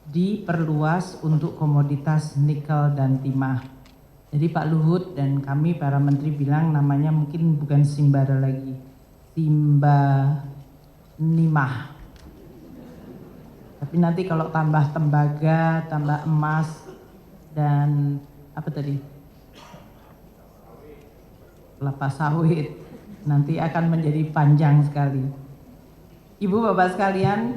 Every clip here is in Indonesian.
diperluas untuk komoditas nikel dan timah. Jadi Pak Luhut dan kami para menteri bilang namanya mungkin bukan Simbara lagi, Nimah. Tapi nanti kalau tambah tembaga, tambah emas dan apa tadi? Kelapa sawit, nanti akan menjadi panjang sekali. Ibu Bapak sekalian,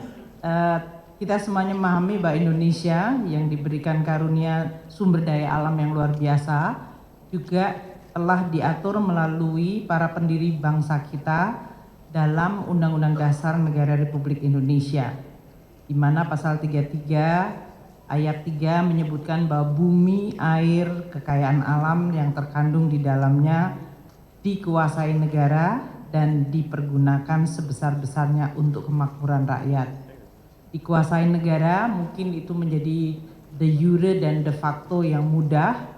kita semuanya memahami bahwa Indonesia yang diberikan karunia sumber daya alam yang luar biasa juga telah diatur melalui para pendiri bangsa kita dalam Undang-Undang Dasar Negara Republik Indonesia, di mana pasal 33 ayat 3 menyebutkan bahwa bumi, air, kekayaan alam yang terkandung di dalamnya dikuasai negara dan dipergunakan sebesar-besarnya untuk kemakmuran rakyat. Dikuasai negara mungkin itu menjadi de jure dan de facto yang mudah,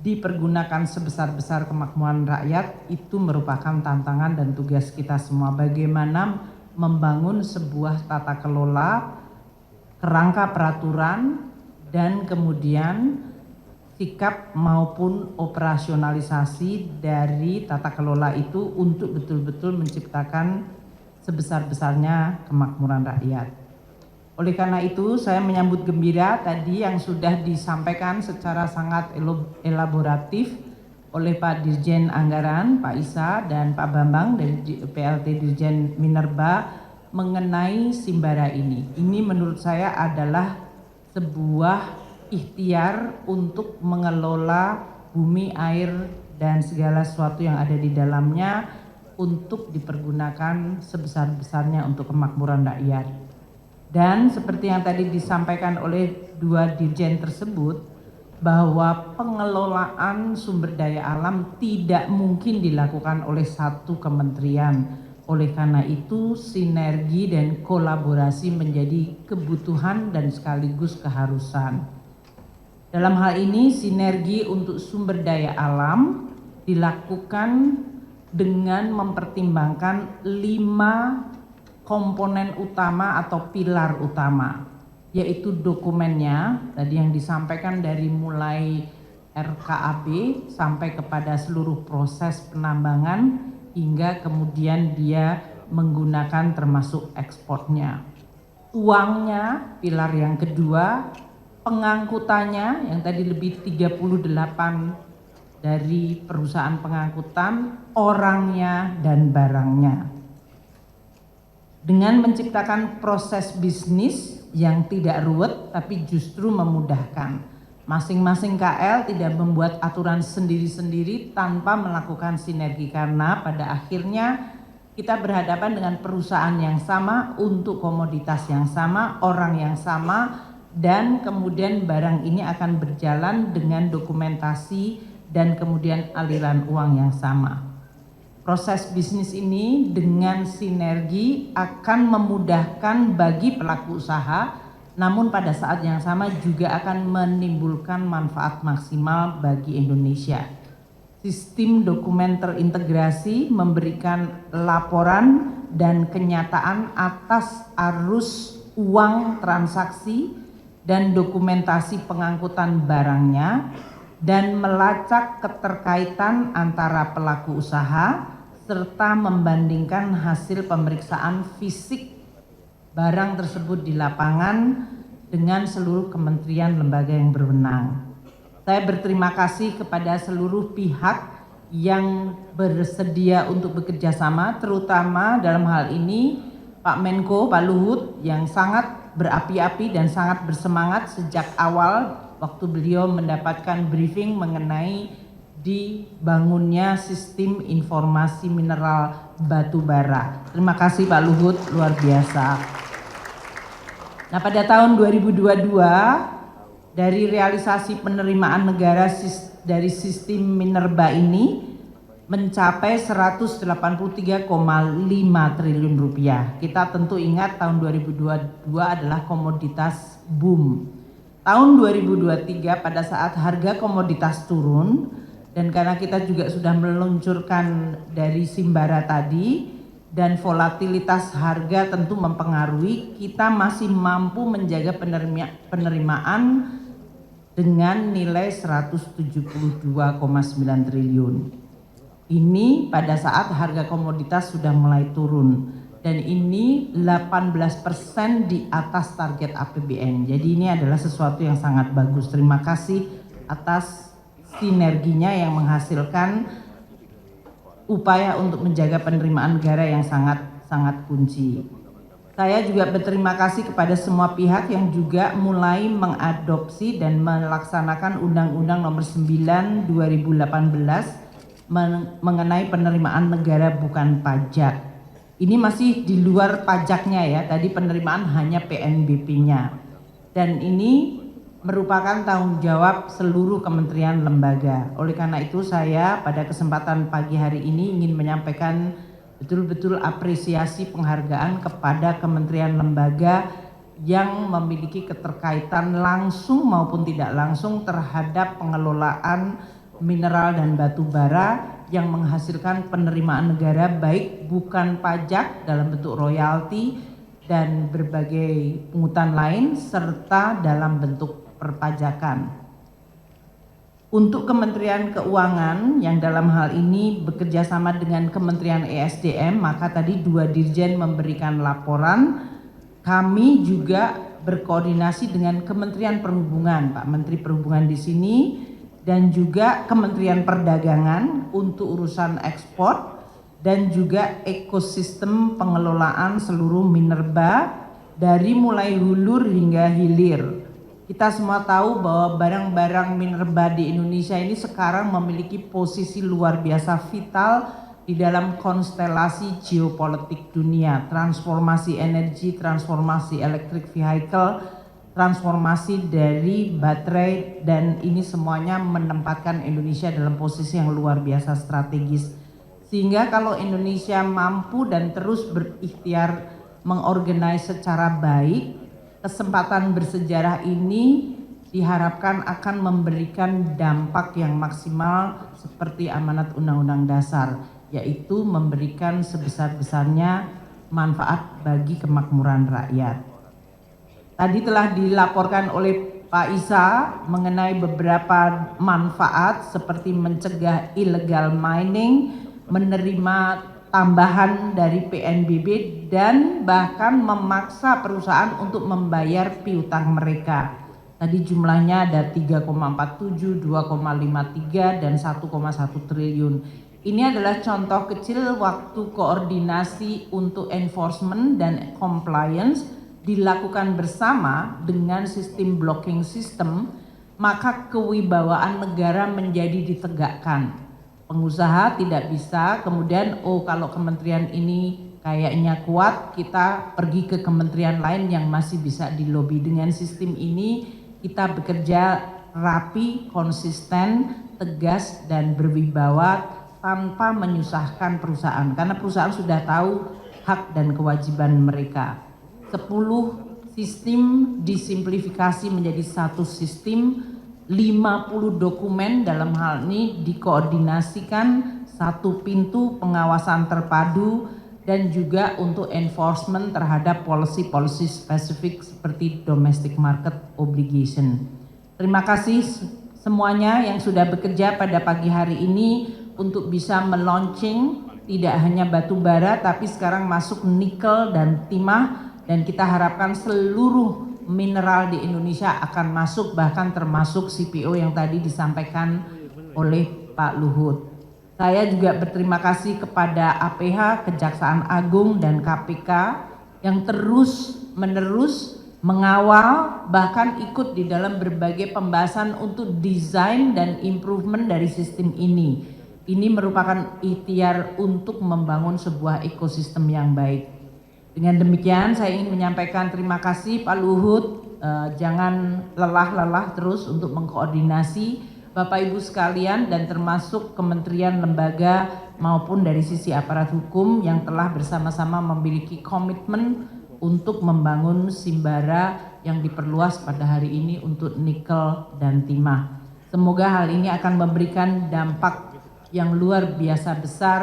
dipergunakan sebesar-besar kemakmuran rakyat itu merupakan tantangan dan tugas kita semua, bagaimana membangun sebuah tata kelola, kerangka peraturan, dan kemudian sikap maupun operasionalisasi dari tata kelola itu untuk betul-betul menciptakan sebesar-besarnya kemakmuran rakyat. Oleh karena itu saya menyambut gembira tadi yang sudah disampaikan secara sangat elaboratif oleh Pak Dirjen Anggaran, Pak Isa, dan Pak Bambang dari PLT Dirjen Minerba mengenai Simbara ini. Ini menurut saya adalah sebuah ikhtiar untuk mengelola bumi, air, dan segala sesuatu yang ada di dalamnya untuk dipergunakan sebesar-besarnya untuk kemakmuran rakyat. Dan seperti yang tadi disampaikan oleh dua dirjen tersebut, bahwa pengelolaan sumber daya alam tidak mungkin dilakukan oleh satu kementerian. Oleh karena itu sinergi dan kolaborasi menjadi kebutuhan dan sekaligus keharusan. Dalam hal ini sinergi untuk sumber daya alam dilakukan dengan mempertimbangkan 5 komponen utama atau pilar utama, yaitu dokumennya tadi yang disampaikan dari mulai RKAB sampai kepada seluruh proses penambangan hingga kemudian dia menggunakan termasuk ekspornya. Uangnya pilar yang kedua, pengangkutannya yang tadi lebih 38 dari perusahaan pengangkutan, orangnya dan barangnya. Dengan menciptakan proses bisnis yang tidak ruwet tapi justru memudahkan. Masing-masing KL tidak membuat aturan sendiri-sendiri tanpa melakukan sinergi, karena pada akhirnya kita berhadapan dengan perusahaan yang sama untuk komoditas yang sama, orang yang sama, dan kemudian barang ini akan berjalan dengan dokumentasi dan kemudian aliran uang yang sama. Proses bisnis ini dengan sinergi akan memudahkan bagi pelaku usaha, namun pada saat yang sama juga akan menimbulkan manfaat maksimal bagi Indonesia. Sistem dokumen terintegrasi memberikan laporan dan kenyataan atas arus uang transaksi dan dokumentasi pengangkutan barangnya, dan melacak keterkaitan antara pelaku usaha serta membandingkan hasil pemeriksaan fisik barang tersebut di lapangan dengan seluruh kementerian lembaga yang berwenang. Saya berterima kasih kepada seluruh pihak yang bersedia untuk bekerja sama, terutama dalam hal ini Pak Menko, Pak Luhut yang sangat berapi-api dan sangat bersemangat sejak awal waktu beliau mendapatkan briefing mengenai dibangunnya sistem informasi mineral batu bara. Terima kasih Pak Luhut, luar biasa. Nah, pada tahun 2022 dari realisasi penerimaan negara dari sistem Minerba ini mencapai 183,5 triliun rupiah. Kita tentu ingat tahun 2022 adalah komoditas boom. Tahun 2023 pada saat harga komoditas turun, dan karena kita juga sudah meluncurkan dari Simbara tadi, dan volatilitas harga tentu mempengaruhi, kita masih mampu menjaga penerimaan dengan nilai 172,9 triliun. Ini pada saat harga komoditas sudah mulai turun dan ini 18% di atas target APBN. Jadi ini adalah sesuatu yang sangat bagus. Terima kasih atas sinerginya yang menghasilkan upaya untuk menjaga penerimaan negara yang sangat kunci. Saya juga berterima kasih kepada semua pihak yang juga mulai mengadopsi dan melaksanakan Undang-Undang Nomor 9 2018 mengenai penerimaan negara bukan pajak. Ini masih di luar pajaknya ya, tadi penerimaan hanya PNBP-nya. Dan ini merupakan tanggung jawab seluruh kementerian lembaga. Oleh karena itu saya pada kesempatan pagi hari ini ingin menyampaikan betul-betul apresiasi penghargaan kepada kementerian lembaga yang memiliki keterkaitan langsung maupun tidak langsung terhadap pengelolaan mineral dan batu bara yang menghasilkan penerimaan negara baik bukan pajak dalam bentuk royalti dan berbagai pungutan lain serta dalam bentuk perpajakan. Untuk Kementerian Keuangan yang dalam hal ini bekerja sama dengan Kementerian ESDM, maka tadi 2 dirjen memberikan laporan. Kami juga berkoordinasi dengan Kementerian Perhubungan, Pak Menteri Perhubungan di sini, dan juga Kementerian Perdagangan untuk urusan ekspor dan juga ekosistem pengelolaan seluruh minerba dari mulai hulu hingga hilir. Kita semua tahu bahwa barang-barang minerba di Indonesia ini sekarang memiliki posisi luar biasa vital di dalam konstelasi geopolitik dunia, transformasi energi, transformasi electric vehicle, transformasi dari baterai, dan ini semuanya menempatkan Indonesia dalam posisi yang luar biasa strategis. Sehingga kalau Indonesia mampu dan terus berikhtiar mengorganisasi secara baik, kesempatan bersejarah ini diharapkan akan memberikan dampak yang maksimal seperti amanat Undang-Undang Dasar, yaitu memberikan sebesar-besarnya manfaat bagi kemakmuran rakyat. Tadi telah dilaporkan oleh Pak Isa mengenai beberapa manfaat seperti mencegah illegal mining, menerima tambahan dari PNBP dan bahkan memaksa perusahaan untuk membayar piutang mereka. Tadi jumlahnya ada 3,47, 2,53 dan 1,1 triliun. Ini adalah contoh kecil waktu koordinasi untuk enforcement dan compliance dilakukan bersama dengan sistem blocking system, maka kewibawaan negara menjadi ditegakkan. Pengusaha tidak bisa kemudian kalau kementerian ini kayaknya kuat, kita pergi ke kementerian lain yang masih bisa dilobi. Dengan sistem ini kita bekerja rapi, konsisten, tegas dan berwibawa tanpa menyusahkan perusahaan, karena perusahaan sudah tahu hak dan kewajiban mereka. 10 sistem disimplifikasi menjadi satu sistem, 50 dokumen dalam hal ini dikoordinasikan, satu pintu pengawasan terpadu, dan juga untuk enforcement terhadap policy spesifik seperti domestic market obligation. Terima kasih semuanya yang sudah bekerja pada pagi hari ini untuk bisa melaunching tidak hanya batu bara tapi sekarang masuk nikel dan timah, dan kita harapkan seluruh mineral di Indonesia akan masuk, bahkan termasuk CPO yang tadi disampaikan oleh Pak Luhut. Saya juga berterima kasih kepada APH, Kejaksaan Agung dan KPK yang terus-menerus mengawal bahkan ikut di dalam berbagai pembahasan untuk desain dan improvement dari sistem ini. Ini merupakan ikhtiar untuk membangun sebuah ekosistem yang baik. Dengan demikian saya ingin menyampaikan terima kasih Pak Luhut, jangan lelah-lelah terus untuk mengkoordinasi Bapak Ibu sekalian dan termasuk kementerian lembaga maupun dari sisi aparat hukum yang telah bersama-sama memiliki komitmen untuk membangun Simbara yang diperluas pada hari ini untuk nikel dan timah. Semoga hal ini akan memberikan dampak yang luar biasa besar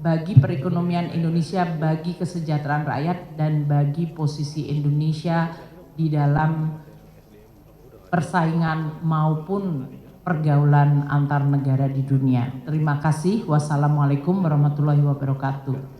bagi perekonomian Indonesia, bagi kesejahteraan rakyat, dan bagi posisi Indonesia di dalam persaingan maupun pergaulan antar negara di dunia. Terima kasih. Wassalamualaikum warahmatullahi wabarakatuh.